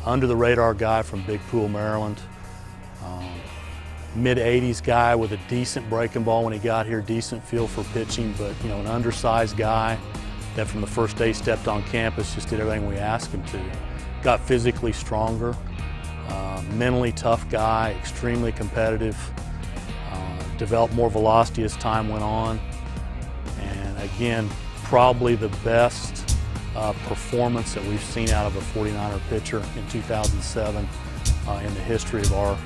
under-the-radar guy from Big Pool, Maryland. Mid-80s guy with a decent breaking ball when he got here, decent feel for pitching, but an undersized guy that from the first day stepped on campus just did everything we asked him to. Got physically stronger, mentally tough guy, extremely competitive, developed more velocity as time went on, and again, probably the best performance that we've seen out of a 49er pitcher in 2007 in the history of our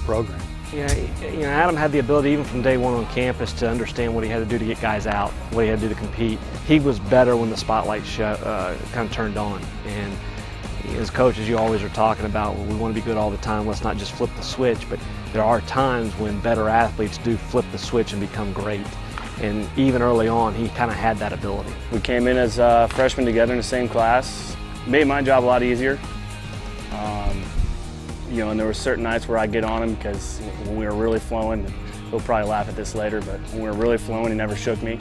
program. Adam had the ability even from day one on campus to understand what he had to do to get guys out, what he had to do to compete. He was better when the spotlight kind of turned on. And as coaches, you always are talking about, well, we want to be good all the time, let's not just flip the switch, but there are times when better athletes do flip the switch and become great. And even early on, he kind of had that ability. We came in as freshmen together in the same class. Made my job a lot easier. And there were certain nights where I'd get on him because when we were really flowing, he'll probably laugh at this later, but when we were really flowing, he never shook me.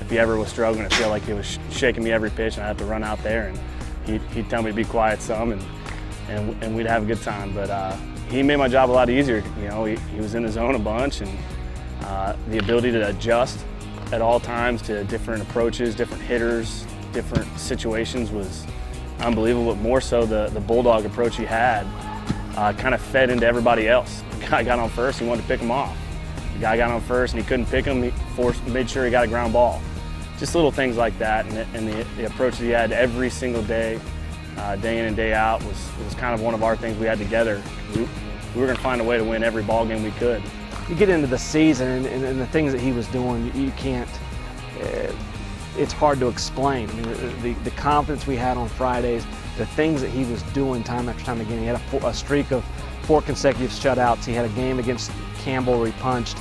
If he ever was struggling, I feel like he was shaking me every pitch, and I had to run out there, and he'd tell me to be quiet some, and we'd have a good time. But he made my job a lot easier. He was in the zone a bunch, and the ability to adjust at all times to different approaches, different hitters, different situations was unbelievable, but more so the bulldog approach he had kind of fed into everybody else. The guy got on first, he wanted to pick him off. The guy got on first and he couldn't pick him, he made sure he got a ground ball. Just little things like that, and the approach that he had every single day, day in and day out, was kind of one of our things we had together. We were going to find a way to win every ball game we could. You get into the season and the things that he was doing, you can't, it's hard to explain. I mean, the confidence we had on Fridays, the things that he was doing time after time again. He had a streak of 4 consecutive shutouts. He had a game against Campbell where he punched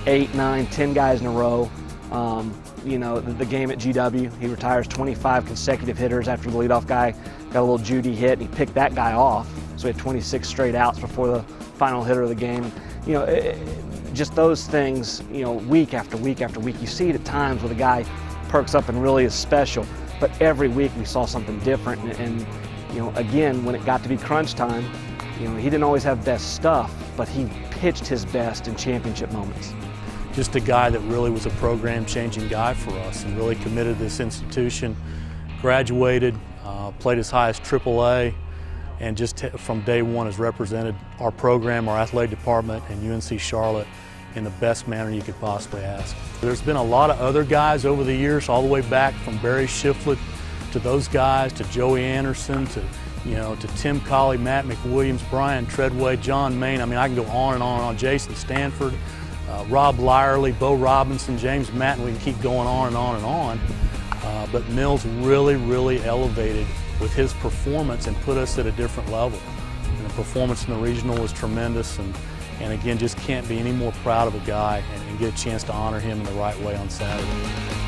8, 9, 10 guys in a row. The game at GW, he retires 25 consecutive hitters after the leadoff guy got a little Judy hit, and he picked that guy off. So he had 26 straight outs before the final hitter of the game. Just those things, week after week after week. You see it at times where the guy perks up and really is special, but every week we saw something different. And again, when it got to be crunch time, he didn't always have best stuff, but he pitched his best in championship moments. Just a guy that really was a program-changing guy for us and really committed to this institution. Graduated, played as high as AAA, and just from day one has represented our program, our athletic department, and UNC Charlotte in the best manner you could possibly ask. There's been a lot of other guys over the years, all the way back from Barry Shiflett to those guys, to Joey Anderson, to Tim Colley, Matt McWilliams, Brian Treadway, John Main. I mean, I can go on and on and on. Jason Stanford, Rob Lyerly, Bo Robinson, James Matten. We can keep going on and on and on. But Mills really, really elevated with his performance and put us at a different level. And the performance in the regional was tremendous, and again, just can't be any more proud of a guy and get a chance to honor him in the right way on Saturday.